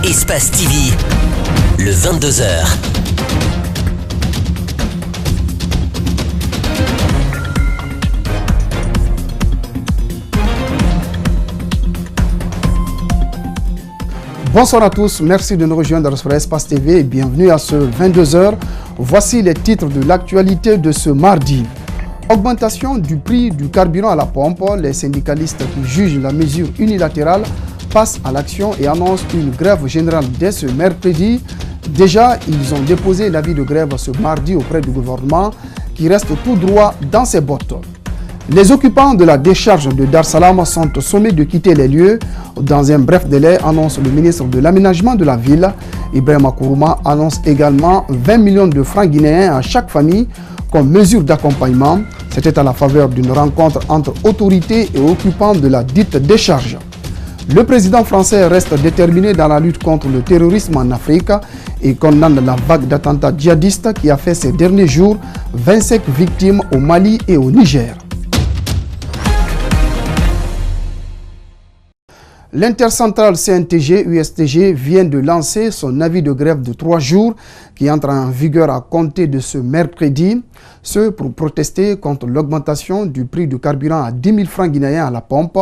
Espace TV, le 22h. Bonsoir à tous, merci de nous rejoindre sur Espace TV et bienvenue à ce 22h. Voici les titres de l'actualité de ce mardi. Augmentation du prix du carburant à la pompe. Les syndicalistes qui jugent la mesure unilatérale passent à l'action et annoncent une grève générale dès ce mercredi. Déjà, ils ont déposé l'avis de grève ce mardi auprès du gouvernement qui reste tout droit dans ses bottes. Les occupants de la décharge de Dar Salam sont sommés de quitter les lieux. Dans un bref délai, annonce le ministre de l'Aménagement de la ville. Ibrahima Kourouma annonce également 20 millions de francs guinéens à chaque famille comme mesure d'accompagnement. C'était à la faveur d'une rencontre entre autorités et occupants de la dite décharge. Le président français reste déterminé dans la lutte contre le terrorisme en Afrique et condamne la vague d'attentats djihadistes qui a fait ces derniers jours 25 victimes au Mali et au Niger. L'intercentrale CNTG-USTG vient de lancer son avis de grève de 3 jours qui entre en vigueur à compter de ce mercredi. Ce pour protester contre l'augmentation du prix du carburant à 10 000 francs guinéens à la pompe.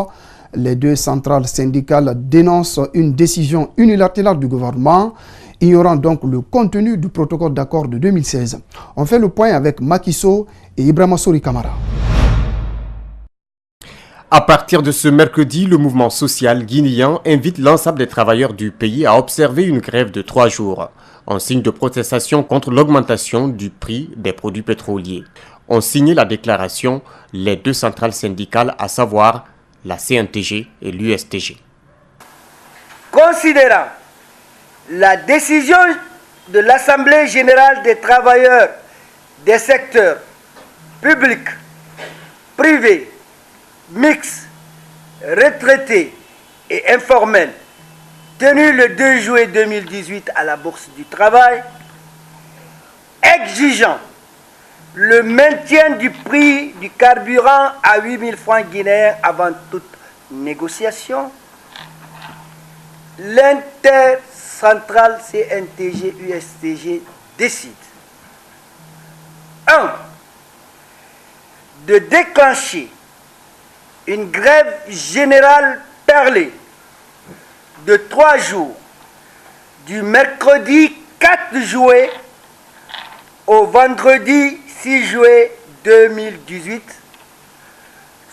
Les deux centrales syndicales dénoncent une décision unilatérale du gouvernement, ignorant donc le contenu du protocole d'accord de 2016. On fait le point avec Makiso et Ibrahima Sori Kamara. À partir de ce mercredi, le mouvement social guinéen invite l'ensemble des travailleurs du pays à observer une grève de 3 jours, en signe de protestation contre l'augmentation du prix des produits pétroliers. Ont signé la déclaration les deux centrales syndicales, à savoir la CNTG et l'USTG. Considérant la décision de l'Assemblée générale des travailleurs des secteurs publics, privés, mixtes, retraités et informels, tenu le 2 juillet 2018 à la Bourse du Travail, exigeant le maintien du prix du carburant à 8 000 francs guinéens avant toute négociation, l'intercentrale CNTG-USTG décide 1. De déclencher une grève générale perlée de 3 jours du mercredi 4 juillet au vendredi 6 juillet 2018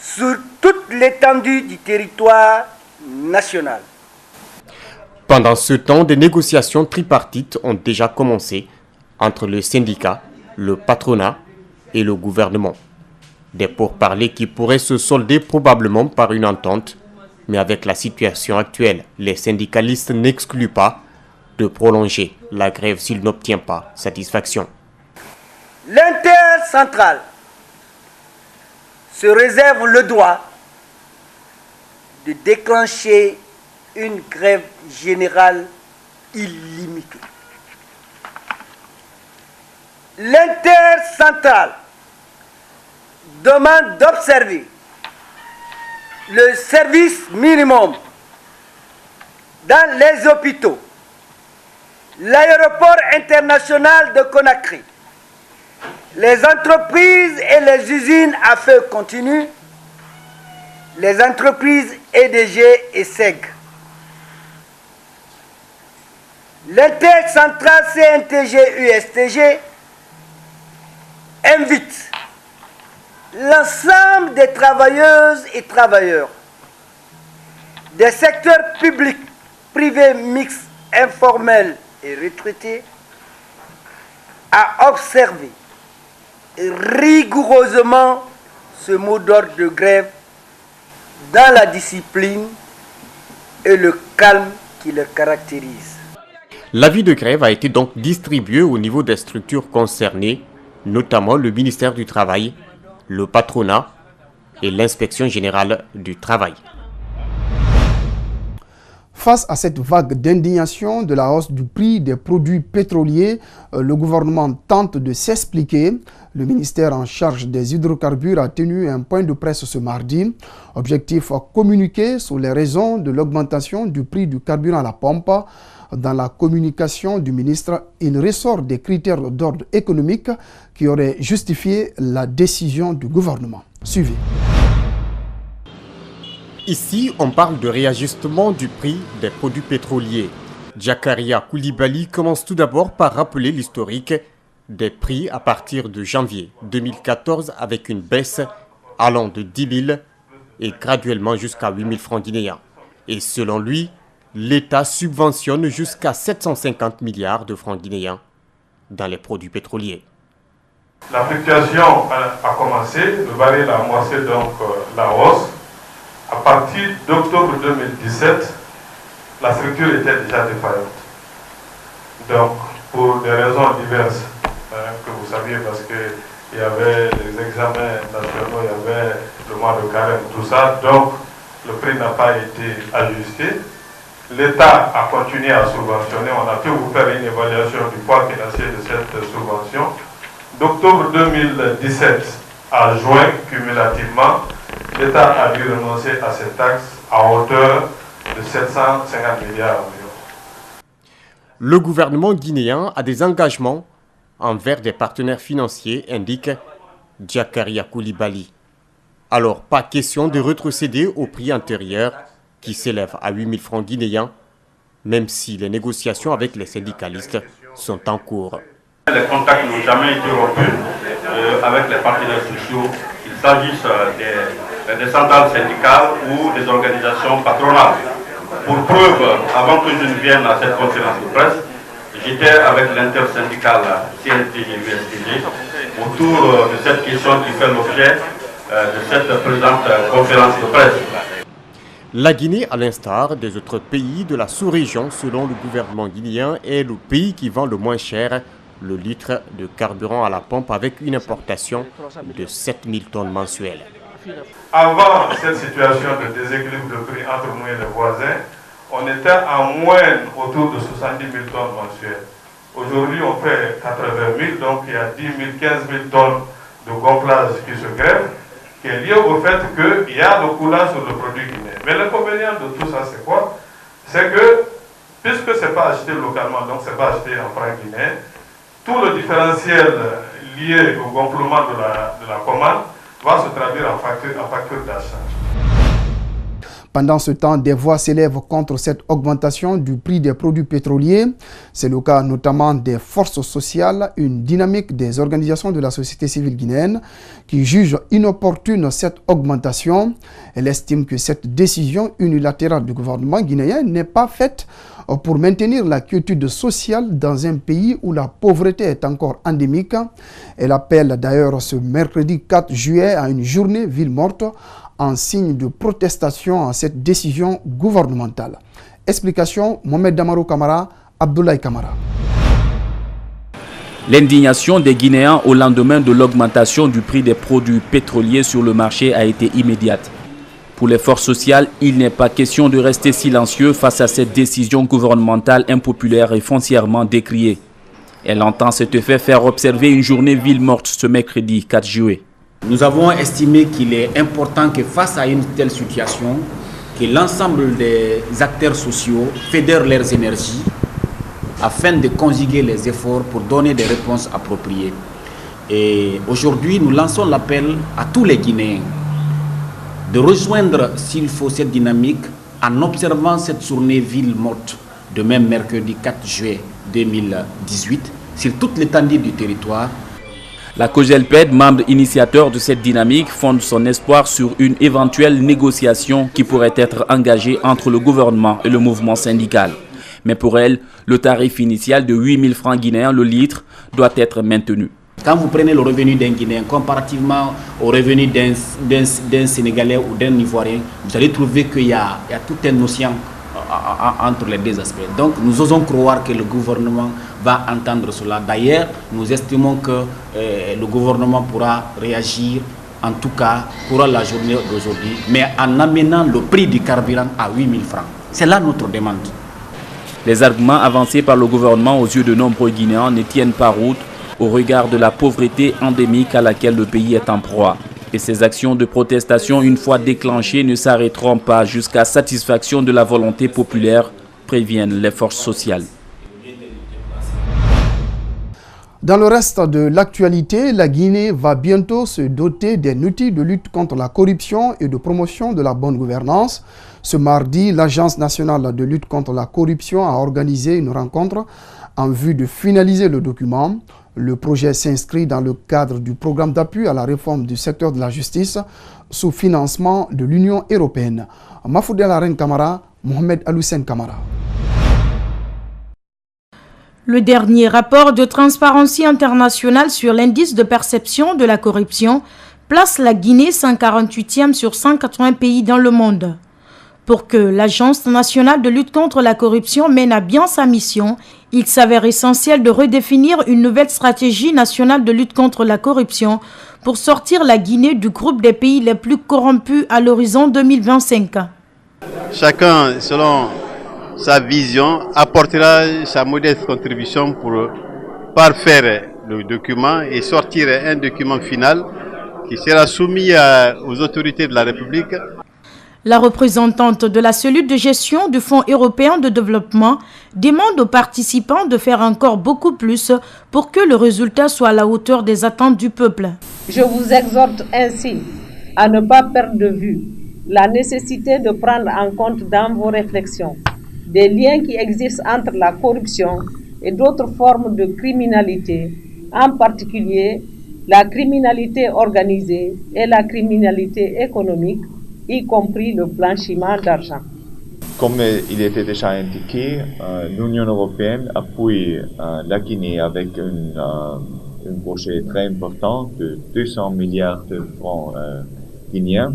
sur toute l'étendue du territoire national. Pendant ce temps, des négociations tripartites ont déjà commencé entre le syndicat, le patronat et le gouvernement. Des pourparlers qui pourraient se solder probablement par une entente, mais avec la situation actuelle, les syndicalistes n'excluent pas de prolonger la grève s'ils n'obtiennent pas satisfaction. L'intercentrale se réserve le droit de déclencher une grève générale illimitée. L'intercentrale demande d'observer le service minimum dans les hôpitaux, l'aéroport international de Conakry, les entreprises et les usines à feu continu, les entreprises EDG et SEG. L'intercentrale CNTG-USTG invite l'ensemble des travailleuses et travailleurs des secteurs publics, privés, mixtes, informels et retraités à observer rigoureusement ce mot d'ordre de grève dans la discipline et le calme qui le caractérise. L'avis de grève a été donc distribué au niveau des structures concernées, notamment le ministère du Travail, le patronat et l'inspection générale du travail. Face à cette vague d'indignation de la hausse du prix des produits pétroliers, le gouvernement tente de s'expliquer. Le ministère en charge des hydrocarbures a tenu un point de presse ce mardi. Objectif communiquer sur les raisons de l'augmentation du prix du carburant à la pompe. Dans la communication du ministre, il ressort des critères d'ordre économique qui auraient justifié la décision du gouvernement. Suivez. Ici, on parle de réajustement du prix des produits pétroliers. Jakaria Koulibaly commence tout d'abord par rappeler l'historique des prix à partir de janvier 2014 avec une baisse allant de 10 000 et graduellement jusqu'à 8 000 francs guinéens. Et selon lui, l'État subventionne jusqu'à 750 milliards de francs guinéens dans les produits pétroliers. La fluctuation a commencé, le baril a amorcé donc la hausse. À partir d'octobre 2017, la structure était déjà défaillante. Donc, pour des raisons diverses, que vous saviez, parce qu'il y avait les examens nationaux, il y avait le mois de carême, tout ça, donc le prix n'a pas été ajusté. L'État a continué à subventionner, on a pu vous faire une évaluation du poids financier de cette subvention. D'octobre 2017 à juin, cumulativement, l'État a dû renoncer à cette taxe à hauteur de 750 milliards environ. Le gouvernement guinéen a des engagements envers des partenaires financiers, indique Jakaria Koulibaly. Alors, pas question de retrocéder au prix antérieur qui s'élève à 8 000 francs guinéens, même si les négociations avec les syndicalistes sont en cours. Les contacts n'ont jamais été rompus avec les partenaires sociaux, qu'il s'agisse des centrales syndicales ou des organisations patronales. Pour preuve, avant que je ne vienne à cette conférence de presse, j'étais avec l'intersyndicale CNTG-USTG autour de cette question qui fait l'objet de cette présente conférence de presse. La Guinée, à l'instar des autres pays de la sous-région, selon le gouvernement guinéen, est le pays qui vend le moins cher le litre de carburant à la pompe avec une importation de 7 000 tonnes mensuelles. Avant cette situation de déséquilibre de prix entre nous et les voisins, on était en moyenne autour de 70 000 tonnes mensuelles. Aujourd'hui, on fait 80 000, donc il y a 10 000, 15 000 tonnes de gonflage qui se grèvent, qui est lié au fait qu'il y a le coulage sur le produit guinéen. Mais l'inconvénient de tout ça, c'est quoi? C'est que, puisque ce n'est pas acheté localement, donc ce n'est pas acheté en francs guinéens, tout le différentiel lié au gonflement de la commande va se traduire en facture d'achat. Pendant ce temps, des voix s'élèvent contre cette augmentation du prix des produits pétroliers. C'est le cas notamment des forces sociales, une dynamique des organisations de la société civile guinéenne qui jugent inopportune cette augmentation. Elle estime que cette décision unilatérale du gouvernement guinéen n'est pas faite pour maintenir la quiétude sociale dans un pays où la pauvreté est encore endémique. Elle appelle d'ailleurs ce mercredi 4 juillet à une journée ville morte en signe de protestation à cette décision gouvernementale. Explication, Mohamed Damarou Kamara, Abdoulaye Kamara. L'indignation des Guinéens au lendemain de l'augmentation du prix des produits pétroliers sur le marché a été immédiate. Pour les forces sociales, il n'est pas question de rester silencieux face à cette décision gouvernementale impopulaire et foncièrement décriée. Elle entend cet fait faire observer une journée ville morte ce mercredi 4 juillet. Nous avons estimé qu'il est important que face à une telle situation, que l'ensemble des acteurs sociaux fédèrent leurs énergies afin de conjuguer les efforts pour donner des réponses appropriées. Et aujourd'hui, nous lançons l'appel à tous les Guinéens de rejoindre, s'il faut, cette dynamique en observant cette journée ville morte demain mercredi 4 juillet 2018 sur toute l'étendue du territoire. La COGELPED, membre initiateur de cette dynamique, fonde son espoir sur une éventuelle négociation qui pourrait être engagée entre le gouvernement et le mouvement syndical. Mais pour elle, le tarif initial de 8 000 francs guinéens le litre doit être maintenu. Quand vous prenez le revenu d'un Guinéen comparativement au revenu d'un Sénégalais ou d'un Ivoirien, vous allez trouver qu'il y a tout un océan entre les deux aspects. Donc nous osons croire que le gouvernement va entendre cela. D'ailleurs, nous estimons que le gouvernement pourra réagir, en tout cas pour la journée d'aujourd'hui, mais en amenant le prix du carburant à 8 000 francs. C'est là notre demande. Les arguments avancés par le gouvernement aux yeux de nombreux Guinéens ne tiennent pas route au regard de la pauvreté endémique à laquelle le pays est en proie. Et ces actions de protestation, une fois déclenchées, ne s'arrêteront pas jusqu'à satisfaction de la volonté populaire, préviennent les forces sociales. Dans le reste de l'actualité, la Guinée va bientôt se doter d'un outil de lutte contre la corruption et de promotion de la bonne gouvernance. Ce mardi, l'Agence nationale de lutte contre la corruption a organisé une rencontre en vue de finaliser le document. Le projet s'inscrit dans le cadre du programme d'appui à la réforme du secteur de la justice sous financement de l'Union européenne. Mafoudé Laren Kamara, Mohamed Aloussen Kamara. Le dernier rapport de Transparency International sur l'indice de perception de la corruption place la Guinée 148e sur 180 pays dans le monde. Pour que l'Agence nationale de lutte contre la corruption mène à bien sa mission, il s'avère essentiel de redéfinir une nouvelle stratégie nationale de lutte contre la corruption pour sortir la Guinée du groupe des pays les plus corrompus à l'horizon 2025. Chacun, selon sa vision, apportera sa modeste contribution pour parfaire le document et sortir un document final qui sera soumis aux autorités de la République. La représentante de la cellule de gestion du Fonds européen de développement demande aux participants de faire encore beaucoup plus pour que le résultat soit à la hauteur des attentes du peuple. Je vous exhorte ainsi à ne pas perdre de vue la nécessité de prendre en compte dans vos réflexions des liens qui existent entre la corruption et d'autres formes de criminalité, en particulier la criminalité organisée et la criminalité économique, y compris le blanchiment d'argent. Comme il était déjà indiqué, l'Union européenne appuie la Guinée avec un projet très important de 200 milliards de francs guinéens.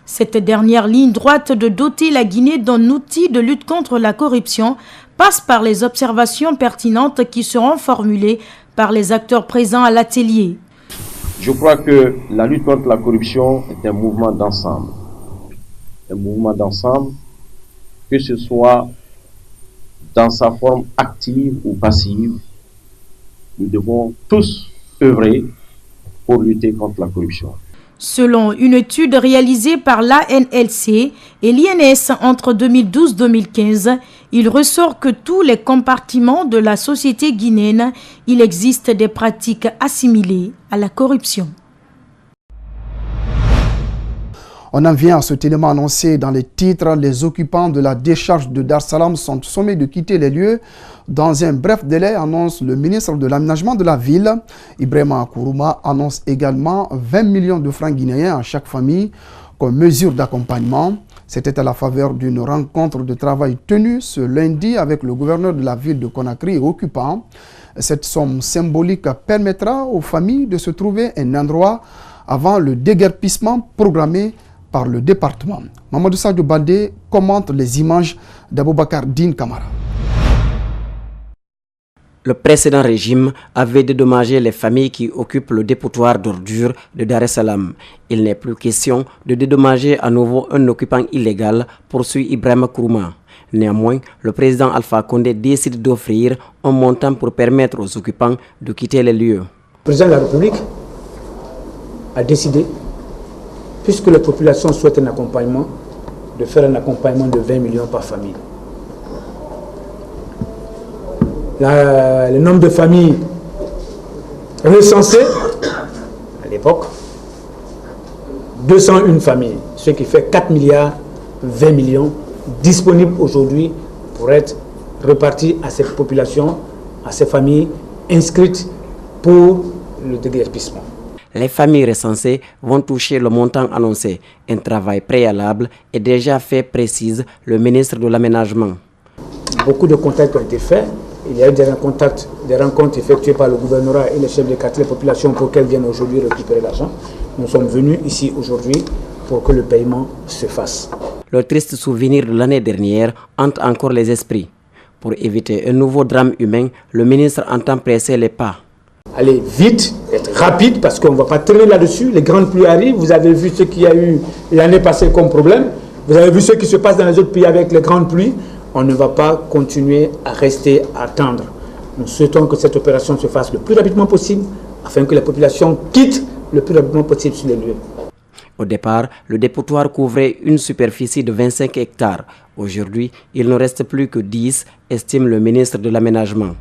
Cette dernière ligne droite de doter la Guinée d'un outil de lutte contre la corruption passe par les observations pertinentes qui seront formulées par les acteurs présents à l'atelier. Je crois que la lutte contre la corruption est un mouvement d'ensemble. Un mouvement d'ensemble, que ce soit dans sa forme active ou passive, nous devons tous œuvrer pour lutter contre la corruption. Selon une étude réalisée par l'ANLC et l'INS entre 2012-2015, il ressort que tous les compartiments de la société guinéenne, il existe des pratiques assimilées à la corruption. On en vient à cet élément annoncé dans les titres. Les occupants de la décharge de Dar Salam sont sommés de quitter les lieux dans un bref délai, annonce le ministre de l'Aménagement de la ville. Ibrahima Kourouma annonce également 20 millions de francs guinéens à chaque famille comme mesure d'accompagnement. C'était à la faveur d'une rencontre de travail tenue ce lundi avec le gouverneur de la ville de Conakry et occupants. Cette somme symbolique permettra aux familles de se trouver un endroit avant le déguerpissement programmé par le département. Mamadou Sadio Baldé commente les images d'Aboubacar Din Kamara. Le précédent régime avait dédommagé les familles qui occupent le dépotoir d'ordures de Dar es Salaam. Il n'est plus question de dédommager à nouveau un occupant illégal, poursuit Ibrahima Kourouma. Néanmoins, le président Alpha Condé décide d'offrir un montant pour permettre aux occupants de quitter les lieux. Le président de la République a décidé, puisque les populations souhaitent un accompagnement, de faire un accompagnement de 20 millions par famille. Le nombre de familles recensées à l'époque, 201 familles, ce qui fait 4 milliards 20 millions disponibles aujourd'hui pour être repartis à cette population, à ces familles inscrites pour le déguerpissement. Les familles recensées vont toucher le montant annoncé. Un travail préalable est déjà fait, précise le ministre de l'Aménagement. Beaucoup de contacts ont été faits. Il y a eu des rencontres effectuées par le gouvernorat et les chefs de quartier, les populations pour qu'elles viennent aujourd'hui récupérer l'argent. Nous sommes venus ici aujourd'hui pour que le paiement se fasse. Le triste souvenir de l'année dernière hante encore les esprits. Pour éviter un nouveau drame humain, le ministre entend presser les pas. Aller vite, être rapide, parce qu'on ne va pas traîner là-dessus. Les grandes pluies arrivent. Vous avez vu ce qu'il y a eu l'année passée comme problème. Vous avez vu ce qui se passe dans les autres pays avec les grandes pluies. On ne va pas continuer à rester à attendre. Nous souhaitons que cette opération se fasse le plus rapidement possible afin que les populations quittent le plus rapidement possible sur les lieux. Au départ, le dépotoir couvrait une superficie de 25 hectares. Aujourd'hui, il ne reste plus que 10, estime le ministre de l'Aménagement.